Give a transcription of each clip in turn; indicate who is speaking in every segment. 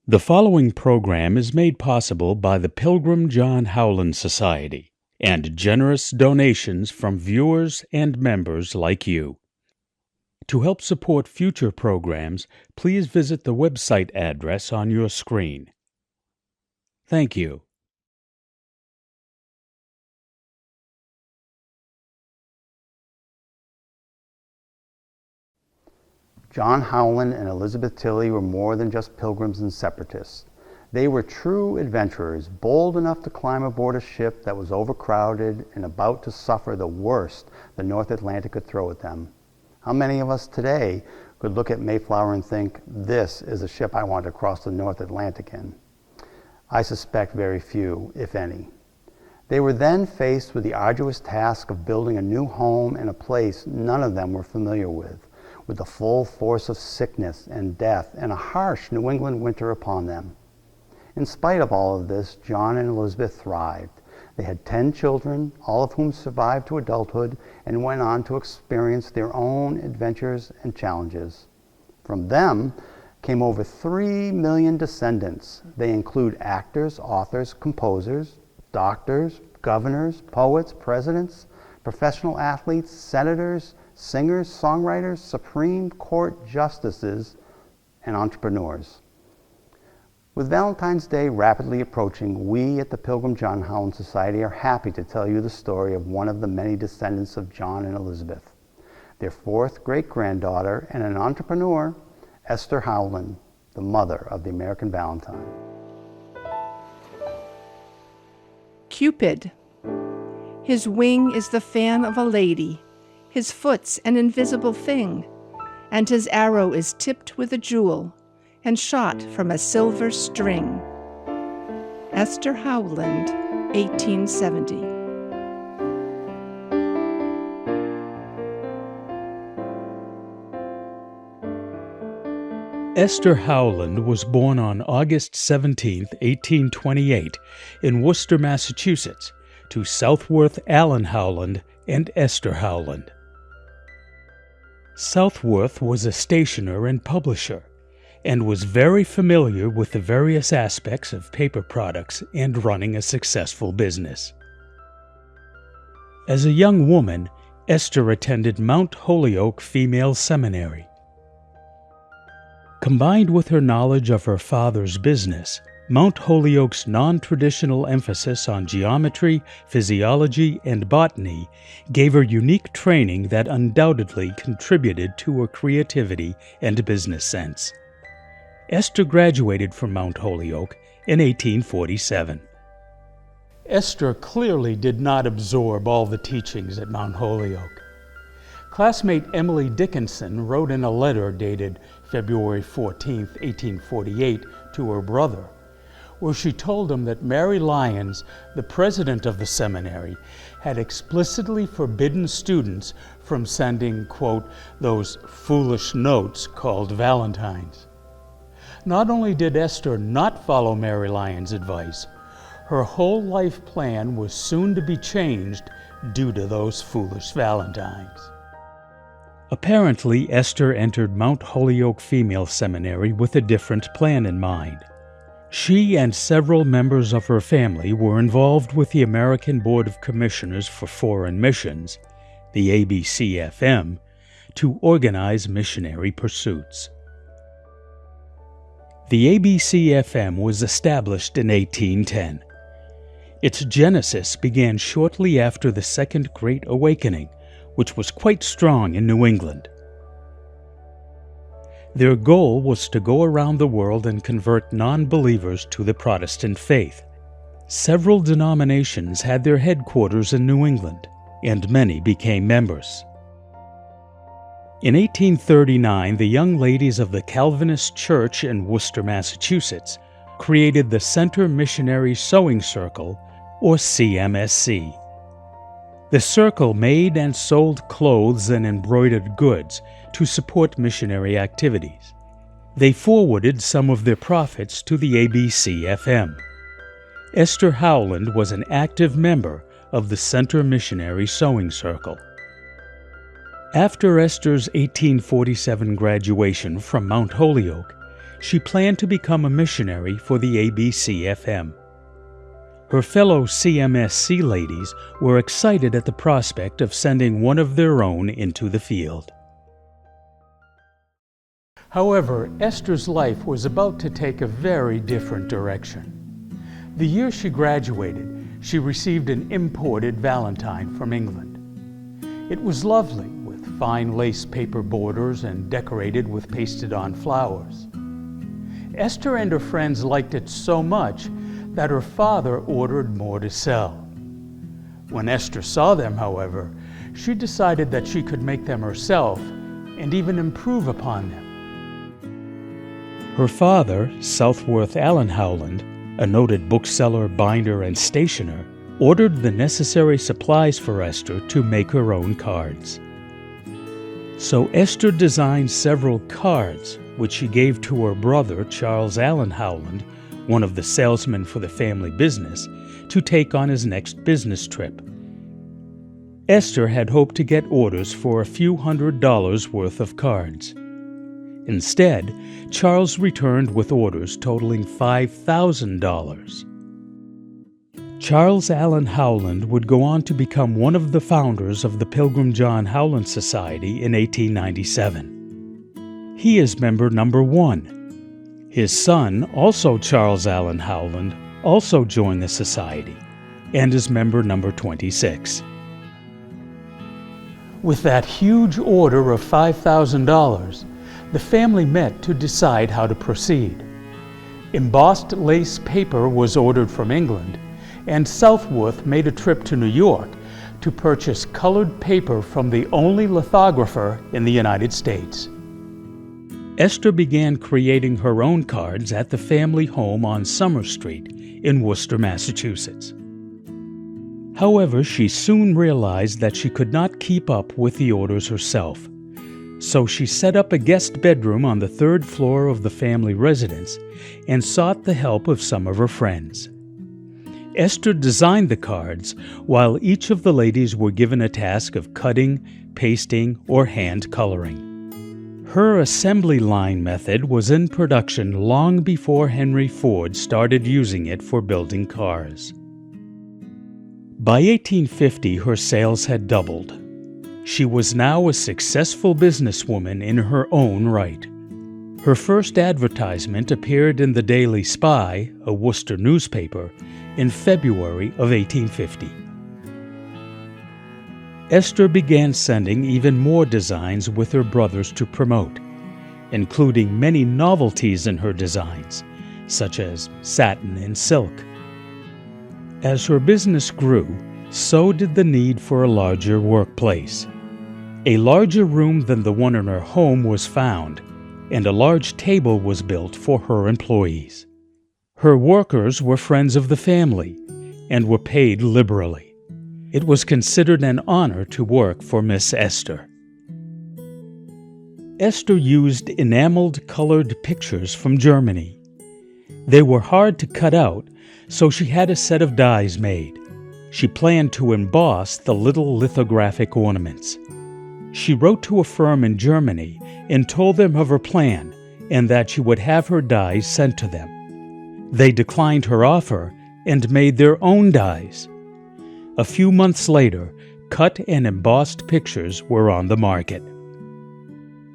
Speaker 1: The following program is made possible by the Pilgrim John Howland Society and generous donations from viewers and members like you. To help support future programs, please visit the website address on your screen. Thank you.
Speaker 2: John Howland and Elizabeth Tilley were more than just pilgrims and separatists. They were true adventurers, bold enough to climb aboard a ship that was overcrowded and about to suffer the worst the North Atlantic could throw at them. How many of us today could look at Mayflower and think, this is a ship I want to cross the North Atlantic in? I suspect very few, if any. They were then faced with the arduous task of building a new home in a place none of them were familiar with the full force of sickness and death and a harsh New England winter upon them. In spite of all of this, John and Elizabeth thrived. They had 10 children, all of whom survived to adulthood and went on to experience their own adventures and challenges. From them came over 3 million descendants. They include actors, authors, composers, doctors, governors, poets, presidents, professional athletes, senators, singers, songwriters, Supreme Court justices, and entrepreneurs. With Valentine's Day rapidly approaching, we at the Pilgrim John Howland Society are happy to tell you the story of one of the many descendants of John and Elizabeth, their 4th great-granddaughter and an entrepreneur, Esther Howland, the mother of the American Valentine.
Speaker 3: Cupid. His wing is the fan of a lady, his foot's an invisible thing, and his arrow is tipped with a jewel, and shot from a silver string. Esther Howland, 1870.
Speaker 1: Esther Howland was born on August 17, 1828, in Worcester, Massachusetts, to Southworth Allen Howland and Esther Howland. Southworth was a stationer and publisher, and was very familiar with the various aspects of paper products and running a successful business. As a young woman, Esther attended Mount Holyoke Female Seminary. Combined with her knowledge of her father's business, Mount Holyoke's non-traditional emphasis on geometry, physiology, and botany gave her unique training that undoubtedly contributed to her creativity and business sense. Esther graduated from Mount Holyoke in 1847. Esther clearly did not absorb all the teachings at Mount Holyoke. Classmate Emily Dickinson wrote in a letter dated February 14, 1848, to her brother, where she told him that Mary Lyons, the president of the seminary, had explicitly forbidden students from sending, quote, those foolish notes called valentines. Not only did Esther not follow Mary Lyons' advice, her whole life plan was soon to be changed due to those foolish valentines. Apparently, Esther entered Mount Holyoke Female Seminary with a different plan in mind. She and several members of her family were involved with the American Board of Commissioners for Foreign Missions, the ABCFM, to organize missionary pursuits. The ABCFM was established in 1810. Its genesis began shortly after the Second Great Awakening, which was quite strong in New England. Their goal was to go around the world and convert non-believers to the Protestant faith. Several denominations had their headquarters in New England, and many became members. In 1839, the young ladies of the Calvinist Church in Worcester, Massachusetts, created the Center Missionary Sewing Circle, or CMSC. The circle made and sold clothes and embroidered goods to support missionary activities. They forwarded some of their profits to the ABCFM. Esther Howland was an active member of the Center Missionary Sewing Circle. After Esther's 1847 graduation from Mount Holyoke, she planned to become a missionary for the ABC-FM. Her fellow CMSC ladies were excited at the prospect of sending one of their own into the field. However, Esther's life was about to take a very different direction. The year she graduated, she received an imported valentine from England. It was lovely, with fine lace paper borders and decorated with pasted-on flowers. Esther and her friends liked it so much that her father ordered more to sell. When Esther saw them, however, she decided that she could make them herself and even improve upon them. Her father, Southworth Allen Howland, a noted bookseller, binder, and stationer, ordered the necessary supplies for Esther to make her own cards. So Esther designed several cards, which she gave to her brother, Charles Allen Howland, one of the salesmen for the family business, to take on his next business trip. Esther had hoped to get orders for a few $100s worth of cards. Instead, Charles returned with orders totaling $5,000. Charles Allen Howland would go on to become one of the founders of the Pilgrim John Howland Society in 1897. He is member number 1. His son, also Charles Allen Howland, also joined the society and is member number 26. With that huge order of $5,000, the family met to decide how to proceed. Embossed lace paper was ordered from England, and Southworth made a trip to New York to purchase colored paper from the only lithographer in the United States. Esther began creating her own cards at the family home on Summer Street in Worcester, Massachusetts. However, she soon realized that she could not keep up with the orders herself, so she set up a guest bedroom on the 3rd floor of the family residence and sought the help of some of her friends. Esther designed the cards, while each of the ladies were given a task of cutting, pasting, or hand coloring. Her assembly line method was in production long before Henry Ford started using it for building cars. By 1850, her sales had doubled. She was now a successful businesswoman in her own right. Her first advertisement appeared in the Daily Spy, a Worcester newspaper, in February of 1850. Esther began sending even more designs with her brothers to promote, including many novelties in her designs, such as satin and silk. As her business grew, so did the need for a larger workplace. A larger room than the one in her home was found, and a large table was built for her employees. Her workers were friends of the family and were paid liberally. It was considered an honor to work for Miss Esther. Esther used enameled colored pictures from Germany. They were hard to cut out, so she had a set of dies made. She planned to emboss the little lithographic ornaments. She wrote to a firm in Germany and told them of her plan and that she would have her dies sent to them. They declined her offer and made their own dies. A few months later, cut and embossed pictures were on the market.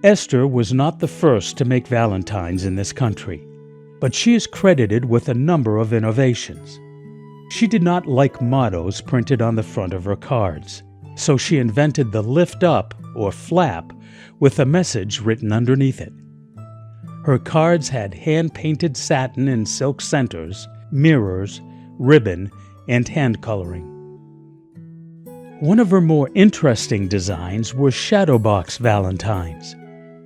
Speaker 1: Esther was not the first to make valentines in this country, but she is credited with a number of innovations. She did not like mottos printed on the front of her cards, so she invented the lift up or flap with a message written underneath it. Her cards had hand-painted satin and silk centers, mirrors, ribbon, and hand coloring. One of her more interesting designs were shadow box valentines.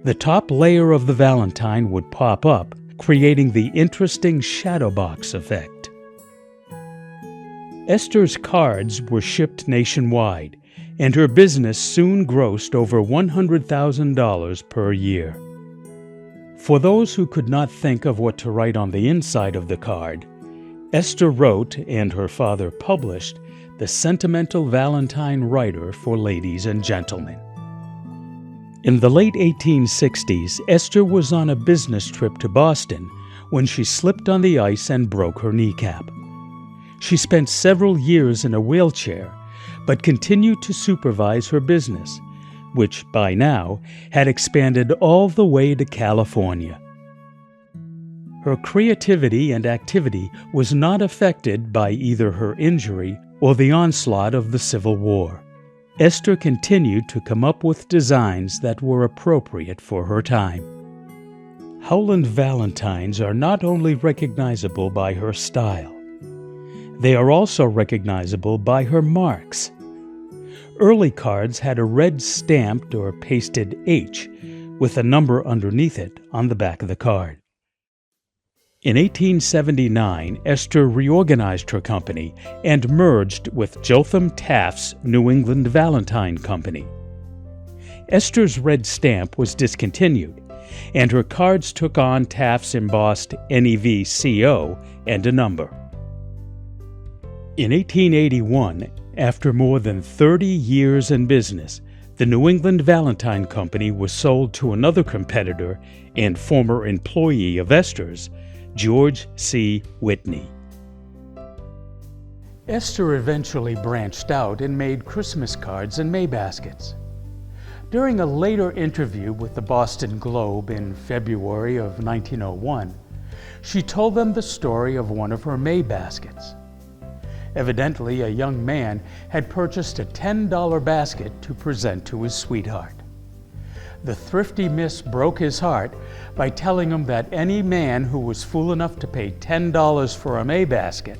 Speaker 1: The top layer of the valentine would pop up, creating the interesting shadow box effect. Esther's cards were shipped nationwide, and her business soon grossed over $100,000 per year. For those who could not think of what to write on the inside of the card, Esther wrote, and her father published, the Sentimental Valentine Writer for Ladies and Gentlemen. In the late 1860s, Esther was on a business trip to Boston when she slipped on the ice and broke her kneecap. She spent several years in a wheelchair, but continued to supervise her business, which by now had expanded all the way to California. Her creativity and activity was not affected by either her injury or the onslaught of the Civil War. Esther continued to come up with designs that were appropriate for her time. Howland valentines are not only recognizable by her style, they are also recognizable by her marks. Early cards had a red stamped or pasted H with a number underneath it on the back of the card. In 1879, Esther reorganized her company and merged with Jotham Taft's New England Valentine Company. Esther's red stamp was discontinued, and her cards took on Taft's embossed NEVCO and a number. In 1881, after more than 30 years in business, the New England Valentine Company was sold to another competitor and former employee of Esther's, George C. Whitney. Esther eventually branched out and made Christmas cards and May baskets. During a later interview with the Boston Globe in February of 1901, she told them the story of one of her May baskets. Evidently, a young man had purchased a $10 basket to present to his sweetheart. The thrifty miss broke his heart by telling him that any man who was fool enough to pay $10 for a May basket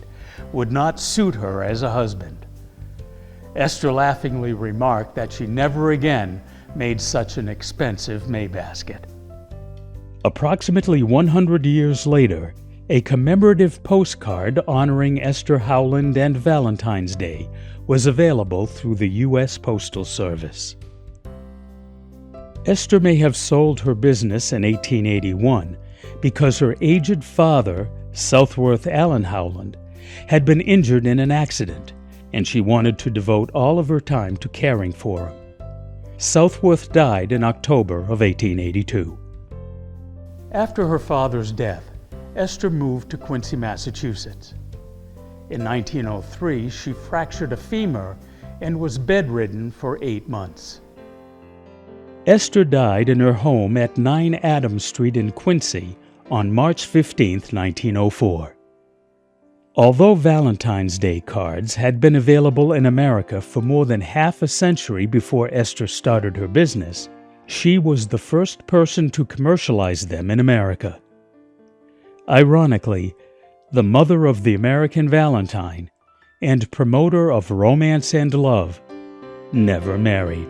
Speaker 1: would not suit her as a husband. Esther laughingly remarked that she never again made such an expensive May basket. Approximately 100 years later, a commemorative postcard honoring Esther Howland and Valentine's Day was available through the U.S. Postal Service. Esther may have sold her business in 1881 because her aged father, Southworth Allen Howland, had been injured in an accident, and she wanted to devote all of her time to caring for him. Southworth died in October of 1882. After her father's death, Esther moved to Quincy, Massachusetts. In 1903, she fractured a femur and was bedridden for 8 months. Esther died in her home at 9 Adams Street in Quincy on March 15, 1904. Although Valentine's Day cards had been available in America for more than half a century before Esther started her business, she was the first person to commercialize them in America. Ironically, the mother of the American Valentine and promoter of romance and love never married.